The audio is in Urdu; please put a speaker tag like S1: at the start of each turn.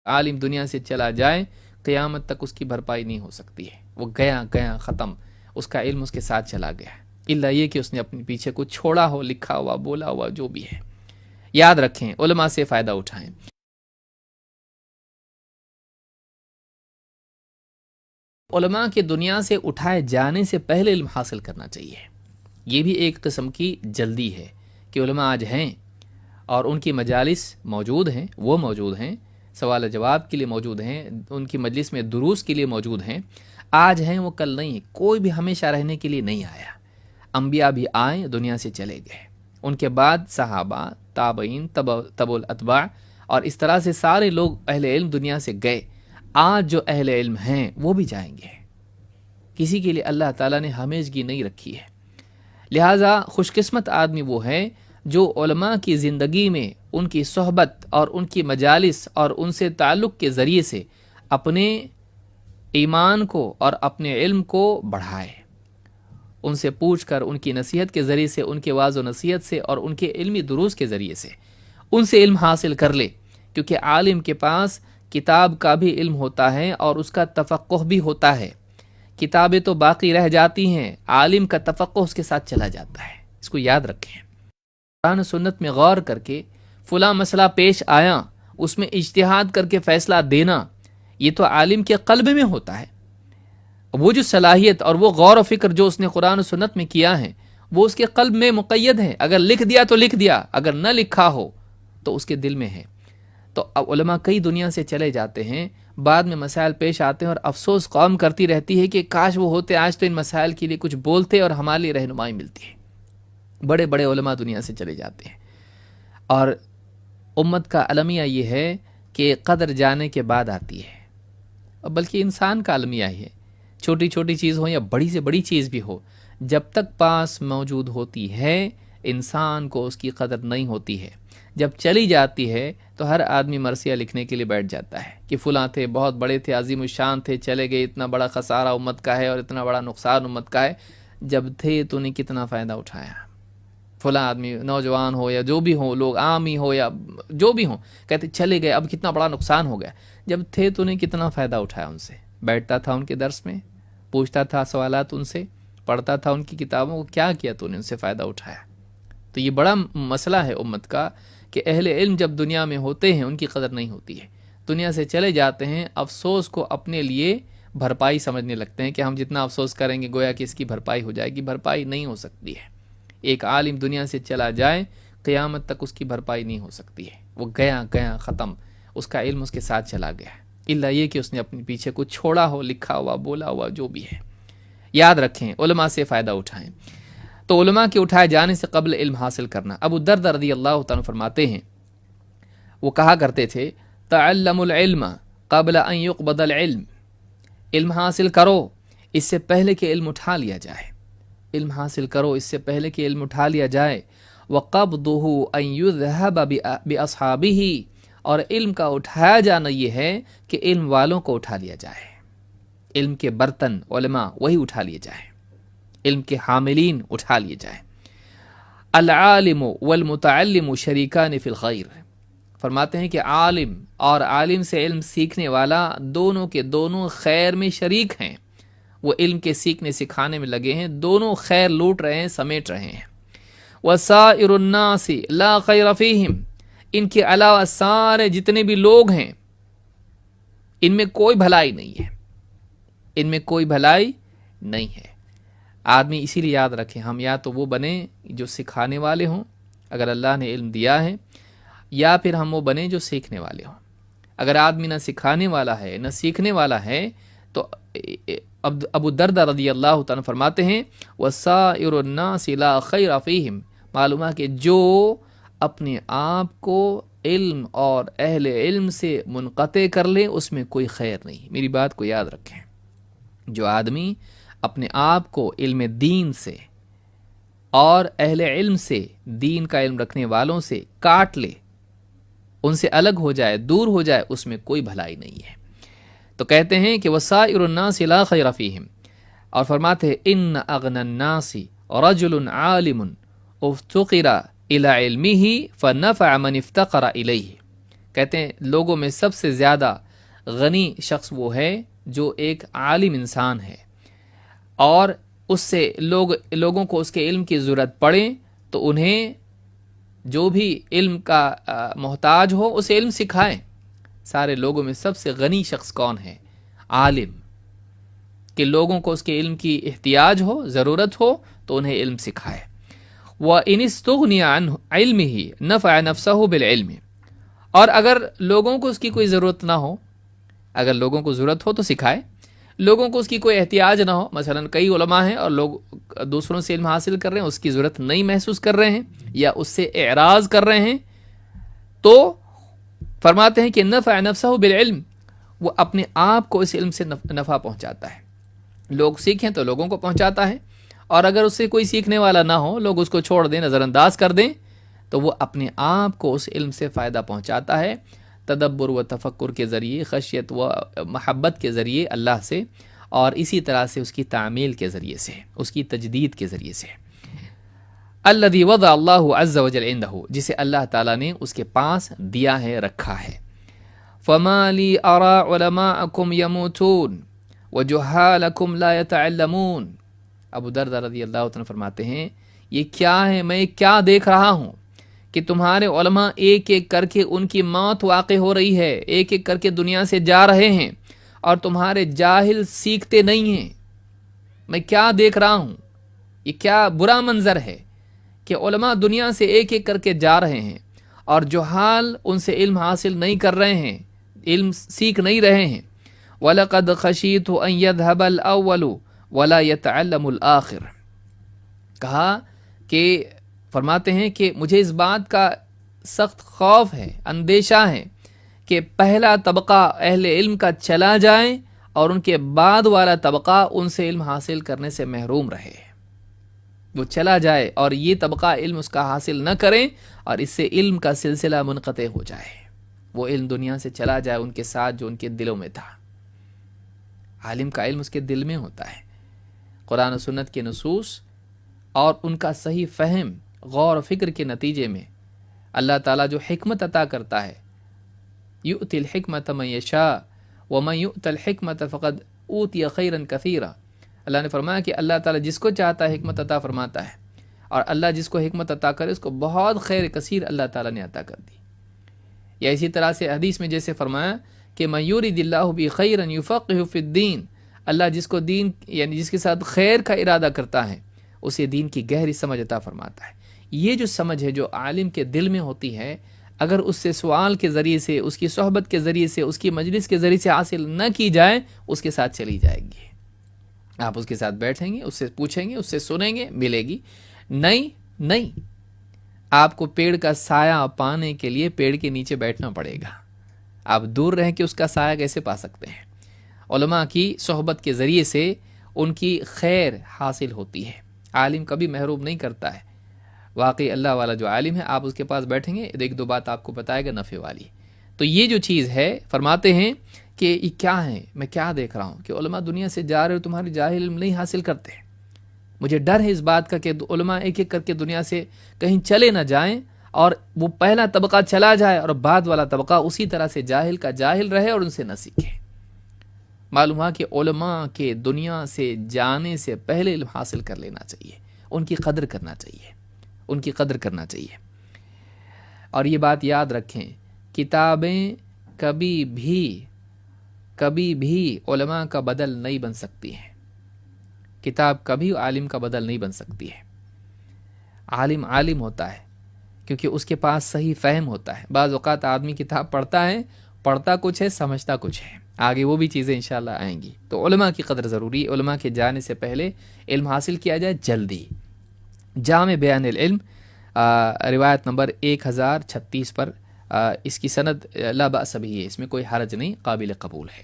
S1: عالم دنیا سے چلا جائے قیامت تک اس کی بھرپائی نہیں ہو سکتی ہے، وہ گیا گیا ختم، اس کا علم اس کے ساتھ چلا گیا، الا یہ کہ اس نے اپنے پیچھے کچھ چھوڑا ہو، لکھا ہوا، بولا ہوا، جو بھی ہے۔ یاد رکھیں، علماء سے فائدہ اٹھائیں۔ علماء کے دنیا سے اٹھائے جانے سے پہلے علم حاصل کرنا چاہیے۔ یہ بھی ایک قسم کی جلدی ہے کہ علماء آج ہیں اور ان کی مجالس موجود ہیں، وہ موجود ہیں، سوال جواب کے لیے موجود ہیں، ان کی مجلس میں دروس کے لیے موجود ہیں، آج ہیں وہ کل نہیں، کوئی بھی ہمیشہ رہنے کے لیے نہیں آیا۔ انبیاء بھی آئے، دنیا سے چلے گئے، ان کے بعد صحابہ، تابعین، تبع الاتباع، اور اس طرح سے سارے لوگ اہل علم دنیا سے گئے۔ آج جو اہل علم ہیں وہ بھی جائیں گے، کسی کے لیے اللہ تعالیٰ نے ہمیشگی نہیں رکھی ہے۔ لہٰذا خوش قسمت آدمی وہ ہے جو علماء کی زندگی میں ان کی صحبت اور ان کی مجالس اور ان سے تعلق کے ذریعے سے اپنے ایمان کو اور اپنے علم کو بڑھائے، ان سے پوچھ کر، ان کی نصیحت کے ذریعے سے، ان کے واعظ و نصیحت سے اور ان کے علمی دروس کے ذریعے سے ان سے علم حاصل کر لے، کیونکہ عالم کے پاس کتاب کا بھی علم ہوتا ہے اور اس کا تفقہ بھی ہوتا ہے۔ کتابیں تو باقی رہ جاتی ہیں، عالم کا تفقہ اس کے ساتھ چلا جاتا ہے، اس کو یاد رکھیں۔ قرآن و سنت میں غور کر کے فلاں مسئلہ پیش آیا، اس میں اجتہاد کر کے فیصلہ دینا، یہ تو عالم کے قلب میں ہوتا ہے۔ وہ جو صلاحیت اور وہ غور و فکر جو اس نے قرآن و سنت میں کیا ہے، وہ اس کے قلب میں مقید ہے، اگر لکھ دیا تو لکھ دیا، اگر نہ لکھا ہو تو اس کے دل میں ہے۔ تو اب علماء کئی دنیا سے چلے جاتے ہیں، بعد میں مسائل پیش آتے ہیں اور افسوس قوم کرتی رہتی ہے کہ کاش وہ ہوتے، آج تو ان مسائل کے لیے کچھ بولتے اور ہمارے لیے رہنمائی ملتی ہے۔ بڑے بڑے علماء دنیا سے چلے جاتے ہیں، اور امت کا المیہ یہ ہے کہ قدر جانے کے بعد آتی ہے، بلکہ انسان کا المیہ ہی ہے، چھوٹی چھوٹی چیز ہو یا بڑی سے بڑی چیز بھی ہو، جب تک پاس موجود ہوتی ہے انسان کو اس کی قدر نہیں ہوتی ہے۔ جب چلی جاتی ہے تو ہر آدمی مرثیہ لکھنے کے لیے بیٹھ جاتا ہے کہ فلاں تھے، بہت بڑے تھے، عظیم الشان تھے، چلے گئے، اتنا بڑا خسارہ امت کا ہے اور اتنا بڑا نقصان امت کا ہے۔ جب تھے تو نے کتنا فائدہ اٹھایا؟ فلاں آدمی نوجوان ہو یا جو بھی ہو، لوگ عام ہی ہو یا جو بھی ہوں، کہتے چلے گئے، اب کتنا بڑا نقصان ہو گیا۔ جب تھے تو نے کتنا فائدہ اٹھایا ان سے؟ بیٹھتا تھا ان کے درس میں، پوچھتا تھا سوالات ان سے، پڑھتا تھا ان کی کتابوں کو، کیا کیا تو نے ان سے فائدہ اٹھایا؟ تو یہ بڑا مسئلہ ہے امت کا کہ اہل علم جب دنیا میں ہوتے ہیں ان کی قدر نہیں ہوتی ہے، دنیا سے چلے جاتے ہیں، افسوس کو اپنے لیے بھرپائی سمجھنے لگتے ہیں کہ ہم جتنا افسوس کریں گے گویا کہ اس کی بھرپائی ہو جائے گی۔ بھرپائی نہیں ہو سکتی ہے۔ ایک عالم دنیا سے چلا جائے قیامت تک اس کی بھرپائی نہیں ہو سکتی ہے، وہ گیا گیا ختم، اس کا علم اس کے ساتھ چلا گیا، الا یہ کہ اس نے اپنے پیچھے کچھ چھوڑا ہو، لکھا ہوا، بولا ہوا، جو بھی ہے۔ یاد رکھیں، علماء سے فائدہ اٹھائیں۔ تو علماء کے اٹھائے جانے سے قبل علم حاصل کرنا۔ ابو الدرداء رضی اللہ تعالیٰ فرماتے ہیں، وہ کہا کرتے تھے، تعلم العلم قبل ان يقبض العلم، علم حاصل کرو اس سے پہلے کہ علم اٹھا لیا جائے، علم حاصل کرو اس سے پہلے کہ علم اٹھا لیا جائے۔ وقبضه ان يذهب باصحابه، اور علم کا اٹھایا جانا یہ ہے کہ علم والوں کو اٹھا لیا جائے، علم کے برتن علماء وہی اٹھا لیے جائیں، علم کے حاملین اٹھا لیے جائیں۔ العالم والمتعلم شریکان فی الخیر، فرماتے ہیں کہ عالم اور عالم سے علم سیکھنے والا دونوں کے دونوں خیر میں شریک ہیں، وہ علم کے سیکھنے سکھانے میں لگے ہیں، دونوں خیر لوٹ رہے ہیں، سمیٹ رہے ہیں۔ وسائر الناس لا خیر فیہم، ان کے علاوہ سارے جتنے بھی لوگ ہیں ان میں کوئی بھلائی نہیں ہے، ان میں کوئی بھلائی نہیں ہے۔ آدمی اسی لیے یاد رکھیں، ہم یا تو وہ بنیں جو سکھانے والے ہوں اگر اللہ نے علم دیا ہے، یا پھر ہم وہ بنیں جو سیکھنے والے ہوں۔ اگر آدمی نہ سکھانے والا ہے نہ سیکھنے والا ہے تو ابو الدرداء رضی اللہ تعالیٰ فرماتے ہیں، وَسَائِرُ النَّاسِ لَا خَيْرَ فِيهِمْ، معلوم ہے کہ جو اپنے آپ کو علم اور اہل علم سے منقطع کر لے اس میں کوئی خیر نہیں۔ میری بات کو یاد رکھیں، جو آدمی اپنے آپ کو علم دین سے اور اہل علم سے، دین کا علم رکھنے والوں سے کاٹ لے، ان سے الگ ہو جائے، دور ہو جائے، اس میں کوئی بھلائی نہیں ہے۔ تو کہتے ہیں کہ وسائر الناس لا خیر فیہم، اور فرماتے ہیں ان اغنى الناس رجل عالم افتقر الى علمه فنفع من افتقر الیہ، کہتے ہیں لوگوں میں سب سے زیادہ غنی شخص وہ ہے جو ایک عالم انسان ہے، اور اس سے لوگوں کو اس کے علم کی ضرورت پڑے تو انہیں جو بھی علم کا محتاج ہو اسے علم سکھائیں۔ سارے لوگوں میں سب سے غنی شخص کون ہے؟ عالم، کہ لوگوں کو اس کے علم کی احتیاج ہو، ضرورت ہو تو انہیں علم سکھائے۔ وَإِنِ اسْتُغْنِيَ عَنْ عِلْمِهِ نَفَعَ نَفْسَهُ بِالْعِلْمِ، اور اگر لوگوں کو اس کی کوئی ضرورت نہ ہو، اگر لوگوں کو ضرورت ہو تو سکھائے، لوگوں کو اس کی کوئی احتیاج نہ ہو، مثلا کئی علماء ہیں اور لوگ دوسروں سے علم حاصل کر رہے ہیں، اس کی ضرورت نہیں محسوس کر رہے ہیں یا اس سے اعراض کر رہے ہیں، تو فرماتے ہیں کہ نفع نفسہ بالعلم، وہ اپنے آپ کو اس علم سے نفع پہنچاتا ہے۔ لوگ سیکھیں تو لوگوں کو پہنچاتا ہے، اور اگر اس سے کوئی سیکھنے والا نہ ہو، لوگ اس کو چھوڑ دیں، نظر انداز کر دیں، تو وہ اپنے آپ کو اس علم سے فائدہ پہنچاتا ہے، تدبر و تفکر کے ذریعے، خشیت و محبت کے ذریعے اللہ سے، اور اسی طرح سے اس کی تعمیل کے ذریعے سے، اس کی تجدید کے ذریعے سے۔ الذی وضع اللہ عز وجل عنہ، جسے اللہ تعالیٰ نے اس کے پاس دیا ہے، رکھا ہے۔ فما لی ارا علماءکم یموتون وجہالکم لا یتعلمون، ابو درداء رضی اللہ عنہ فرماتے ہیں یہ کیا ہے، میں کیا دیکھ رہا ہوں کہ تمہارے علماء ایک ایک کر کے ان کی موت واقع ہو رہی ہے، ایک ایک کر کے دنیا سے جا رہے ہیں، اور تمہارے جاہل سیکھتے نہیں ہیں۔ میں کیا دیکھ رہا ہوں، یہ کیا برا منظر ہے کہ علماء دنیا سے ایک ایک کر کے جا رہے ہیں اور جہال ان سے علم حاصل نہیں کر رہے ہیں، علم سیکھ نہیں رہے ہیں۔ وَلَقَدْ خَشِيتُ أَن يَذْهَبَ الْأَوَّلُ وَلَا يَتَعَلَّمُ الْآخِرُ، کہا کہ فرماتے ہیں کہ مجھے اس بات کا سخت خوف ہے، اندیشہ ہے کہ پہلا طبقہ اہل علم کا چلا جائے اور ان کے بعد والا طبقہ ان سے علم حاصل کرنے سے محروم رہے، وہ چلا جائے اور یہ طبقہ علم اس کا حاصل نہ کریں، اور اس سے علم کا سلسلہ منقطع ہو جائے، وہ علم دنیا سے چلا جائے ان کے ساتھ جو ان کے دلوں میں تھا۔ عالم کا علم اس کے دل میں ہوتا ہے، قرآن و سنت کے نصوص اور ان کا صحیح فہم، غور و فکر کے نتیجے میں اللہ تعالیٰ جو حکمت عطا کرتا ہے، یؤتی الحکمت من یشاء ومن یؤت الحکمت فقد اوتی خیرا کثیرا، اللہ نے فرمایا کہ اللہ تعالیٰ جس کو چاہتا ہے حکمت عطا فرماتا ہے، اور اللہ جس کو حکمت عطا کرے اس کو بہت خیر کثیر اللہ تعالیٰ نے عطا کر دی۔ یا اسی طرح سے حدیث میں جیسے فرمایا کہ من یرید اللہ بہ خیرا یفقہہ فی الدین، اللہ جس کو دین یعنی جس کے ساتھ خیر کا ارادہ کرتا ہے اسے دین کی گہری سمجھ عطا فرماتا ہے۔ یہ جو سمجھ ہے جو عالم کے دل میں ہوتی ہے، اگر اس سے سوال کے ذریعے سے، اس کی صحبت کے ذریعے سے، اس کی مجلس کے ذریعے سے حاصل نہ کی جائے، اس کے ساتھ چلی جائے گی۔ آپ اس کے ساتھ بیٹھیں گے، اس سے پوچھیں گے، اس سے سنیں گے، ملے گی نہیں۔ آپ کو پیڑ کا سایہ پانے کے لیے پیڑ کے نیچے بیٹھنا پڑے گا، آپ دور رہ کے اس کا سایہ کیسے پا سکتے ہیں؟ علماء کی صحبت کے ذریعے سے ان کی خیر حاصل ہوتی ہے، عالم کبھی محروم نہیں کرتا ہے۔ واقعی اللہ والا جو عالم ہے، آپ اس کے پاس بیٹھیں گے، ایک دو بات آپ کو بتائے گا نفع والی۔ تو یہ جو چیز ہے، فرماتے ہیں کہ یہ کیا ہے، میں کیا دیکھ رہا ہوں کہ علماء دنیا سے جا رہے ہو، تمہارے جاہل علم نہیں حاصل کرتے۔ مجھے ڈر ہے اس بات کا کہ علماء ایک ایک کر کے دنیا سے کہیں چلے نہ جائیں، اور وہ پہلا طبقہ چلا جائے اور بعد والا طبقہ اسی طرح سے جاہل کا جاہل رہے اور ان سے نہ سیکھے۔ معلوم ہوا کہ علماء کے دنیا سے جانے سے پہلے علم حاصل کر لینا چاہیے، ان کی قدر کرنا چاہیے، ان کی قدر کرنا چاہیے۔ اور یہ بات یاد رکھیں، کتابیں کبھی بھی علماء کا بدل نہیں بن سکتی ہیں، کتاب کبھی عالم کا بدل نہیں بن سکتی ہے۔ عالم ہوتا ہے کیونکہ اس کے پاس صحیح فہم ہوتا ہے۔ بعض اوقات آدمی کتاب پڑھتا کچھ ہے، سمجھتا کچھ ہے، آگے وہ بھی چیزیں انشاءاللہ آئیں گی۔ تو علماء کی قدر ضروری ہے، علماء کے جانے سے پہلے علم حاصل کیا جائے جلدی۔ جامع بیان العلم روایت نمبر 1036 پر اس کی سند لا بأس بہ ہے، اس میں کوئی حرج نہیں، قابل قبول ہے۔